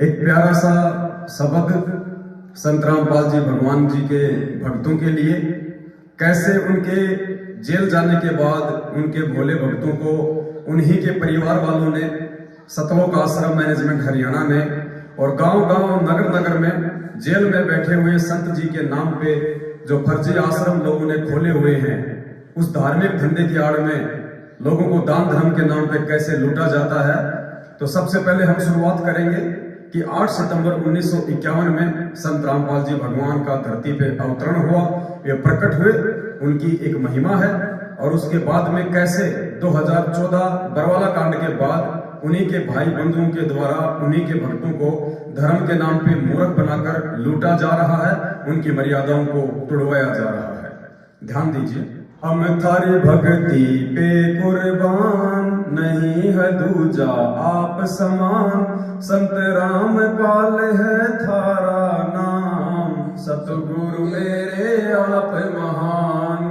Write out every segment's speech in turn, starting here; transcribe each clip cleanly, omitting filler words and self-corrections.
एक प्यारा सा शब्द संत रामपाल जी भगवान जी के भक्तों के लिए, कैसे उनके जेल जाने के बाद उनके भोले भक्तों को उन्हीं के परिवार वालों ने सतलोक आश्रम मैनेजमेंट हरियाणा में और गांव-गांव नगर नगर में जेल में बैठे हुए संत जी के नाम पे जो फर्जी आश्रम लोगों ने खोले हुए हैं, उस धार्मिक धंधे की आड़ में लोगों को दान धर्म के नाम पे कैसे लूटा जाता है। तो सबसे पहले हम शुरुआत करेंगे कि 8 सितंबर 1951 में संत रामपाल जी भगवान का धरती पे अवतरण हुआ, ये प्रकट हुए, उनकी एक महिमा है। और उसके बाद में कैसे 2014 बरवाला कांड के बाद उन्हीं के भाई बंधुओं के द्वारा उन्हीं के भक्तों को धर्म के नाम पे मूर्ख बनाकर लूटा जा रहा है, उनकी मर्यादाओं को तोड़वाया जा रहा है। ध्यान दीजिए। हम थारी भक्ति पे कुर्बान, नहीं है दूजा आप समान, संत रामपाल है थारा नाम, सतगुरु मेरे आप महान।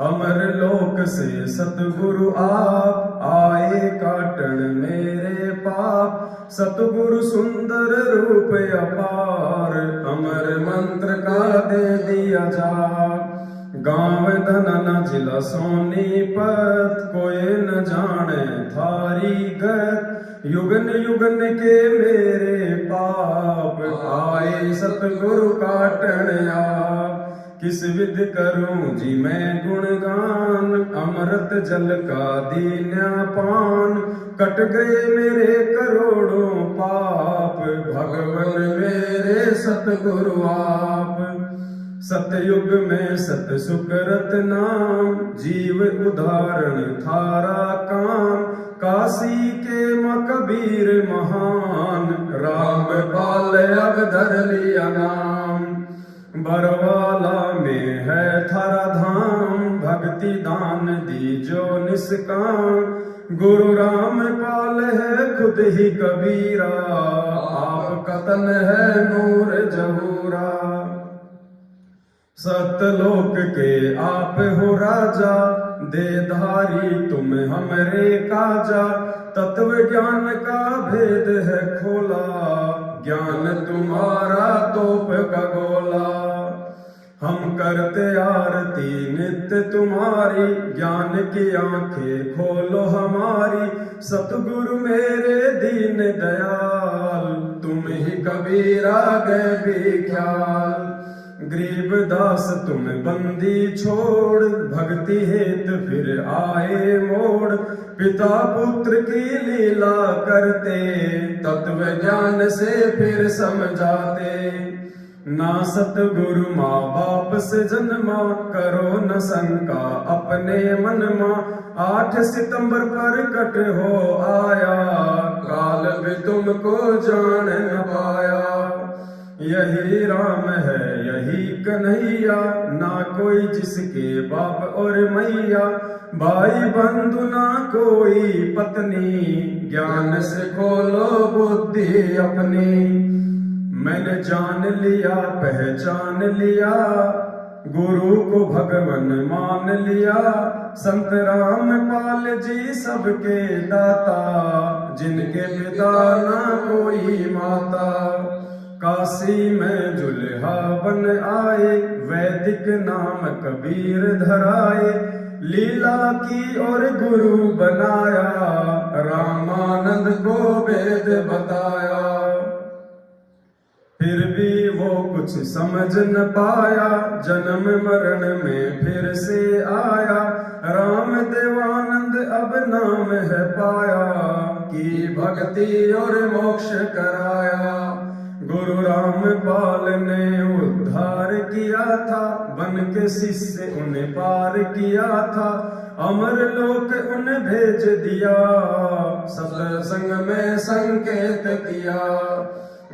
अमर लोक से सतगुरु आप आए, काटन मेरे पाप, सतगुरु सुंदर रूप अपार, अमर मंत्र का दे दिया जाप। गांव धनना जिला सोनीपत, कोई न जाने थारी गत, युगन युगन के मेरे पाप, आए सतगुरु काटन आप। किस विध करूं जी मैं गुणगान, अमृत जल का दीन्या पान, कट गए मेरे करोड़ों पाप, भगवन मेरे सतगुरु आप। सतयुग में सत सुकरत नाम, जीव उदाहरण थारा काम, काशी के कबीर महान, रामपाल अब धर लिया नाम। बरवाला में है थारा धाम, भक्ति दान दीजो निष्काम, गुरु रामपाल है खुद ही कबीरा, आप कतन है नूर जहूरा। सतलोक के आप हो राजा, देधारी तुम हमरे काजा, तत्व ज्ञान का भेद है खोला, ज्ञान तुम्हारा तोप का गोला। हम करते आरती नित्य तुम्हारी, ज्ञान की आंखें खोलो हमारी, सतगुरु मेरे दीन दयाल, तुम ही कबीरा गए भी ख्याल। गरीबदास तुम बंदी छोड़, भक्ति हेत फिर आए मोड़, पिता पुत्र की लीला करते, तत्व ज्ञान से फिर समझाते। ना सतगुरु माँ बाप से जन्मा, करो न शंका अपने मन माँ, 8 सितंबर पर कट हो आया, काल भी तुमको जान न पाया। यही राम है यही कन्हैया, ना कोई जिसके बाप और मैया, भाई बंधु ना कोई पत्नी, ज्ञान से खोलो बुद्धि अपनी। मैंने जान लिया पहचान लिया, गुरु को भगवन मान लिया, संत रामपाल जी सबके दाता, जिनके पिता ना कोई माता। काशी में जुल्हा बन आए, वैदिक नाम कबीर धराए, लीला की और गुरु बनाया, रामानंद को वेद बताया। फिर भी वो कुछ समझ न पाया, जन्म मरण में फिर से आया, राम देवानंद अब नाम है पाया, की भक्ति और मोक्ष कराया। गुरु रामपाल ने उद्धार किया था, बन के शिष्य उन्हें पार किया था, अमर लोक उन्हें भेज दिया, सत्संग में संकेत किया।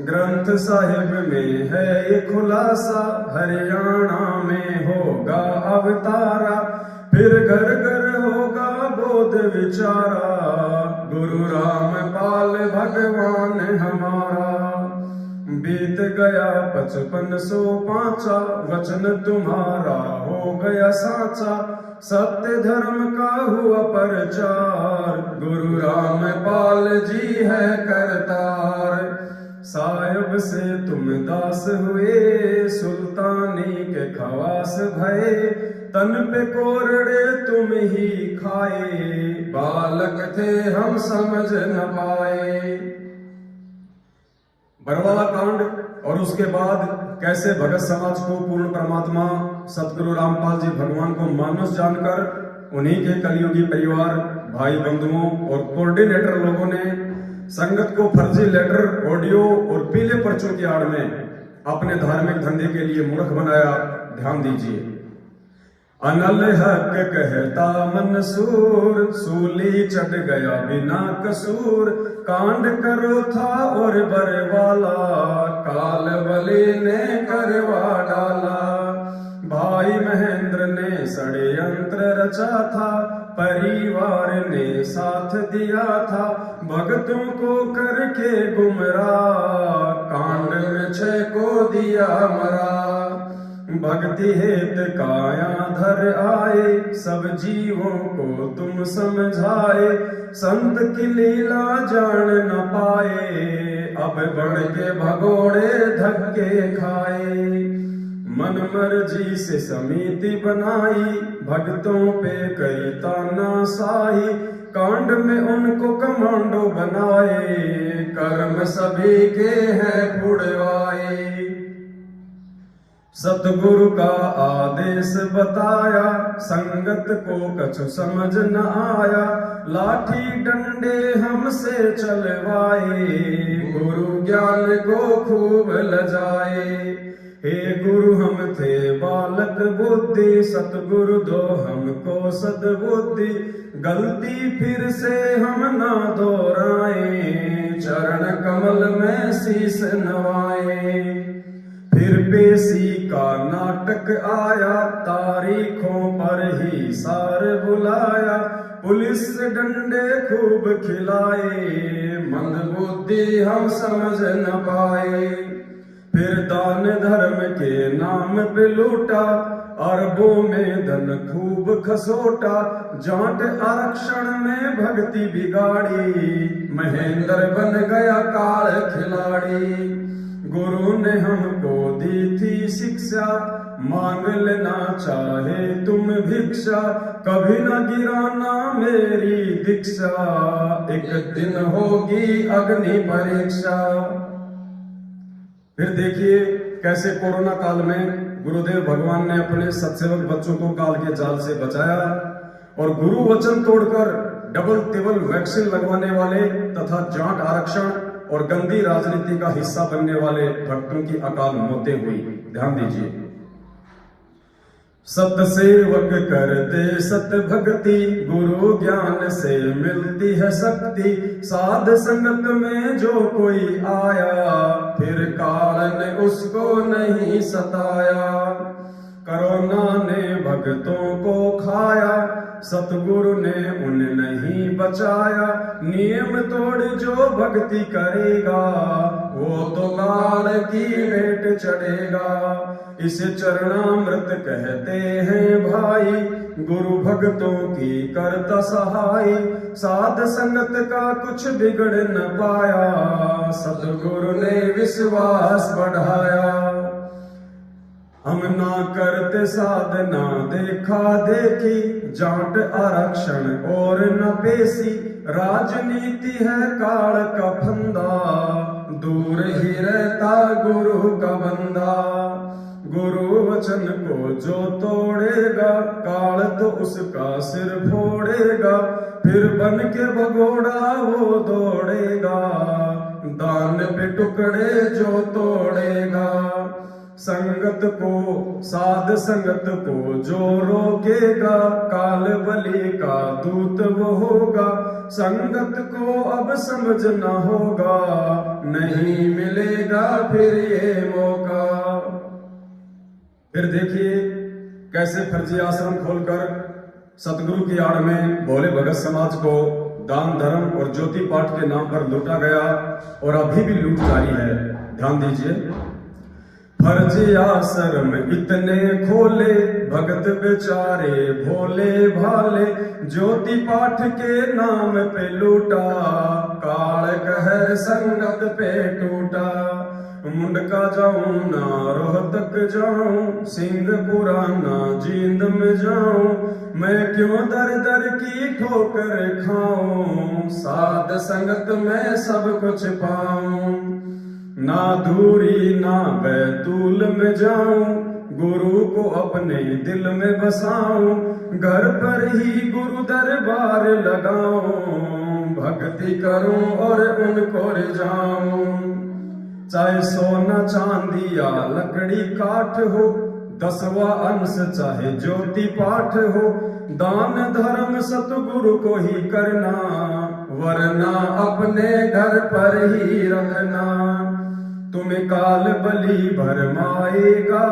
ग्रंथ साहिब में है ये खुलासा, हरियाणा में होगा अवतारा, फिर घर घर होगा बोध विचारा, गुरु रामपाल भगवान हमारा। बीत गया 5505, वचन तुम्हारा हो गया साचा, सत्य धर्म का हुआ प्रचार, गुरु रामपाल जी है करतार। साहिब से तुम दास हुए, सुल्तानी के खवास भये, तन पे कोरड़े तुम ही खाए, बालक थे हम समझ न पाए। बरवाला कांड और उसके बाद कैसे भगत समाज को पूर्ण परमात्मा सतगुरु रामपाल जी भगवान को मानस जानकर उन्हीं के कलयुगी परिवार, भाई बंधुओं और कोऑर्डिनेटर लोगों ने संगत को फर्जी लेटर, ऑडियो और पीले पर्चों की आड़ में अपने धार्मिक धंधे के लिए मूर्ख बनाया। ध्यान दीजिए। अनल हक कहता मंसूर, सूली चढ़ गया बिना कसूर, कांड करो था और बरवाला, काल बली ने करवा डाला। भाई महेंद्र ने षड्यंत्र रचा था, परिवार ने साथ दिया था, भक्तों को करके गुमराह, कांड में 6 को दिया मरा। भक्ति हेत काया धर आए, सब जीवों को तुम समझाए, संत की लीला जान न पाए, अब बढ़ के भगोड़े धक्के खाए। मन मर्जी से समिति बनाई, भक्तों पे कई तानाशाही, कांड में उनको कमांडो बनाए, कर्म सभी के हैं पुड़वाए। सतगुरु का आदेश बताया, संगत को कछु समझ न आया, लाठी डंडे हमसे चलवाए, गुरु ज्ञान को खूब लजाए। हे गुरु हम थे बालक बुद्धि, सतगुरु दो हमको सद्बुद्धि, गलती फिर से हम ना दोहराए, चरण कमल में शीश नवाए। फिर पेशी का नाटक आया, तारीखों पर ही सार बुलाया, पुलिस डंडे खूब खिलाए, मंदबुद्धि हम समझ न पाए। फिर दान धर्म के नाम पे लूटा, अरबों में धन खूब खसोटा, जाट आरक्षण में भक्ति बिगाड़ी, महेंद्र बन गया काल खिलाड़ी। गुरु ने हमको दी थी शिक्षा, मांग लेना चाहे तुम भिक्षा, कभी न गिराना मेरी दीक्षा, एक दिन होगी अग्नि परीक्षा। फिर देखिए कैसे कोरोना काल में गुरुदेव भगवान ने अपने सत्सेवक बच्चों को काल के जाल से बचाया और गुरु वचन तोड़कर डबल टिबल वैक्सीन लगवाने वाले तथा जाट आरक्षण और गंदी राजनीति का हिस्सा बनने वाले भक्तों की अकाल मौतें हुई। ध्यान दीजिए। सत सेवक करते सत भक्ति, गुरु ज्ञान से मिलती है शक्ति, साध संगत में जो कोई आया, फिर काल ने उसको नहीं सताया। कोरोना ने भक्तों को खाया, सतगुरु ने उन्हें नहीं बचाया, नियम तोड़ जो भक्ति करेगा, वो तो काल की भेंट चढ़ेगा। इसे चरणामृत कहते हैं भाई, गुरु भक्तों की करता सहाय, साध संगत का कुछ बिगड़ न पाया, सतगुरु ने विश्वास बढ़ाया। हम ना करते साधना देखा देखी, जाट आरक्षण और न पेशी, राजनीति है काल का फंदा, दूर ही रहता गुरु का बंदा। गुरु वचन को जो तोड़ेगा, काल तो उसका सिर फोड़ेगा, फिर बन के भगोड़ा वो दौड़ेगा, दान पे टुकड़े जो तोड़ेगा। संगत को साध संगत को जो रोकेगा, काल बलि का दूत वो होगा, संगत को अब समझना होगा, नहीं मिलेगा फिर ये मौका। फिर देखिए कैसे फर्जी आश्रम खोलकर सतगुरु की आड़ में भोले भगत समाज को दान धर्म और ज्योति पाठ के नाम पर लूटा गया और अभी भी लूट जारी है। ध्यान दीजिए। फर्ज आश्रम इतने खोले, भगत बेचारे भोले भाले, ज्योति पाठ के नाम पे लूटा, काल कहर संगत पे टूटा। मुंडका जाऊं ना रोहतक जाऊं, सिंहपुरा ना जींद में जाऊं, मैं क्यों दर दर की ठोकर खाऊं, साध संगत में सब कुछ पाऊं। ना दूरी ना बैतूल में जाऊं, गुरु को अपने दिल में बसाऊं, घर पर ही गुरु दरबार लगाऊं, भक्ति करूं और उनको रिझाऊं। चाहे सोना चांदी या लकड़ी काठ हो, 10वां अंश चाहे ज्योति पाठ हो, दान धर्म सतगुरु को ही करना, वरना अपने घर पर ही रखना। तुम्हें काल बलि भरमाएगा,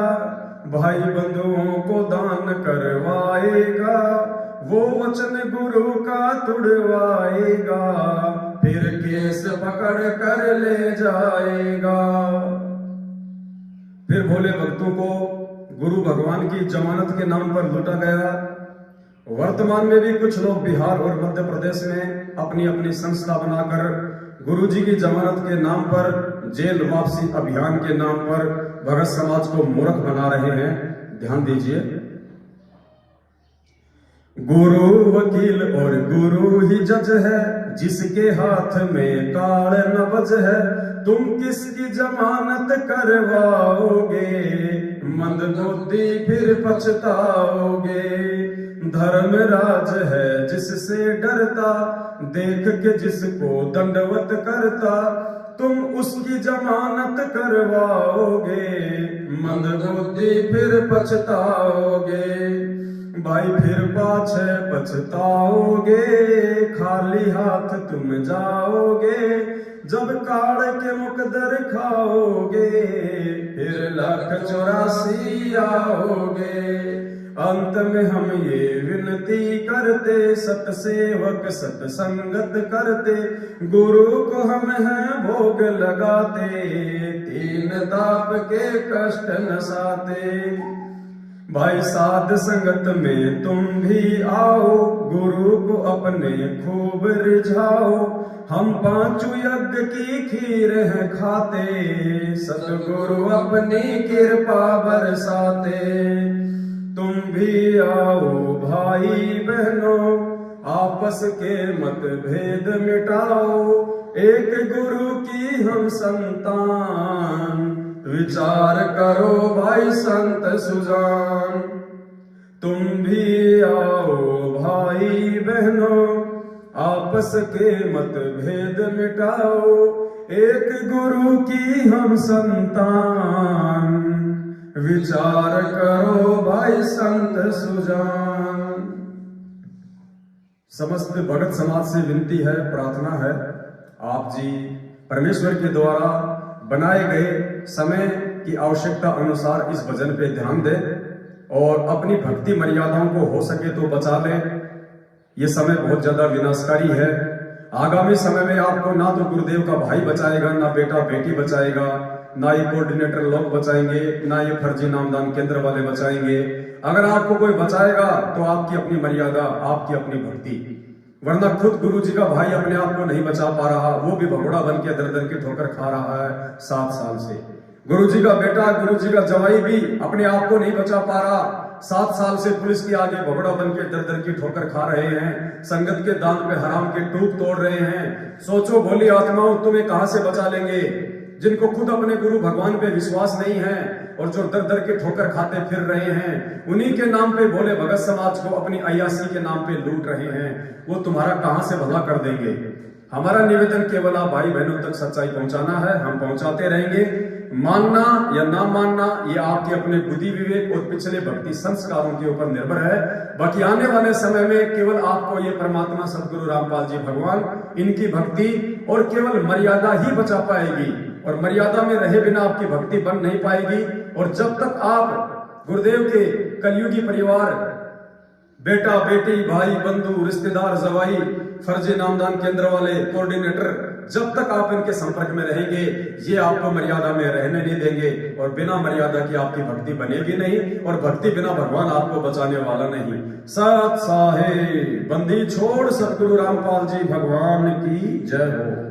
भाई बंधुओं को दान करवाएगा, वो वचन गुरु का तुड़वाएगा, फिर केस पकड़ कर ले जाएगा। फिर भोले भक्तों को गुरु भगवान की जमानत के नाम पर लूटा गया। वर्तमान में भी कुछ लोग बिहार और मध्य प्रदेश में अपनी अपनी संस्था बनाकर गुरु जी की जमानत के नाम पर, जेल वापसी अभियान के नाम पर भगत समाज को मूर्ख बना रहे हैं। ध्यान दीजिए, गुरु वकील और गुरु ही जज है, जिसके हाथ में काल नबज है, तुम किसकी जमानत करवाओगे, मंदबुद्धि फिर पछताओगे। धर्मराज है जिससे डरता, देख के जिसको दंडवत करता, तुम उसकी जमानत करवाओगे, मंदबुद्धि फिर पछताओगे। भाई फिर पाछे पछताओगे, खाली हाथ तुम जाओगे, जब काल के मुकदर खाओगे, फिर 1,84 आओगे। अंत में हम ये विनती करते, सतसेवक सतसंगत करते, गुरु को हम हैं भोग लगाते, 3 दाप के कष्ट नसाते। भाई साध संगत में तुम भी आओ, गुरु को अपने खूब रिझाओ, हम 5 यज्ञ की खीर है खाते, सतगुरु अपनी कृपा बरसाते। तुम भी आओ भाई बहनों, आपस के मतभेद मिटाओ, एक गुरु की हम संतान, विचार करो भाई संत सुजान। तुम भी आओ भाई बहनों, आपस के मतभेद मिटाओ, एक गुरु की हम संतान, विचार करो भाई संत सुजान। समस्त भगत समाज से विनती है, प्रार्थना है, आप जी परमेश्वर के द्वारा बनाए गए समय की आवश्यकता अनुसार इस भजन पे ध्यान दें और अपनी भक्ति मर्यादाओं को हो सके तो बचा लें। ये समय बहुत ज्यादा विनाशकारी है। आगामी समय में आपको ना तो गुरुदेव का भाई बचाएगा, ना बेटा बेटी बचाएगा, ना ये कोऑर्डिनेटर लोग बचाएंगे, ना ये फर्जी नामदान केंद्र वाले बचाएंगे। अगर आपको कोई बचाएगा तो आपकी अपनी मर्यादा, आपकी अपनी भक्ति, वरना खुद गुरु जी का भाई अपने आप को नहीं बचा पा रहा, वो भी भगोड़ा बन के दर दर की ठोकर खा रहा है 7 साल से। गुरु जी का बेटा, गुरु जी का जवाई भी अपने आप को नहीं बचा पा रहा, 7 साल से पुलिस के आगे भगोड़ा बन के दर दर की ठोकर खा रहे हैं, संगत के दान पे हराम के टूक तोड़ रहे हैं। सोचो भोली आत्माओं, तुम्हें कहां से बचा लेंगे, जिनको खुद अपने गुरु भगवान पे विश्वास नहीं है और जो दर दर के ठोकर खाते फिर रहे हैं, उन्हीं के नाम पे भोले भगत समाज को अपनी अय्यासी के नाम पे लूट रहे हैं, वो तुम्हारा कहां से भला कर देंगे। हमारा निवेदन केवल आप भाई बहनों तक सच्चाई पहुंचाना है, हम पहुंचाते रहेंगे। मानना या ना मानना ये आपके अपने बुद्धि विवेक और पिछले भक्ति संस्कारों के ऊपर निर्भर है। बाकी आने वाले समय में केवल आपको ये परमात्मा सदगुरु रामपाल जी भगवान, इनकी भक्ति और केवल मर्यादा ही बचा पाएगी, और मर्यादा में रहे बिना आपकी भक्ति बन नहीं पाएगी। और जब तक आप गुरुदेव के कलयुगी परिवार, बेटा बेटी भाई बंधु रिश्तेदार जवाई, फर्जी नामदान केंद्र वाले, कोऑर्डिनेटर जब तक आप इनके संपर्क में रहेंगे ये आपको मर्यादा में रहने नहीं देंगे, और बिना मर्यादा की आपकी भक्ति बनेगी नहीं, और भक्ति बिना भगवान आपको बचाने वाला नहीं। सत साहे बंदी छोड़ सतगुरु रामपाल जी भगवान की जय हो।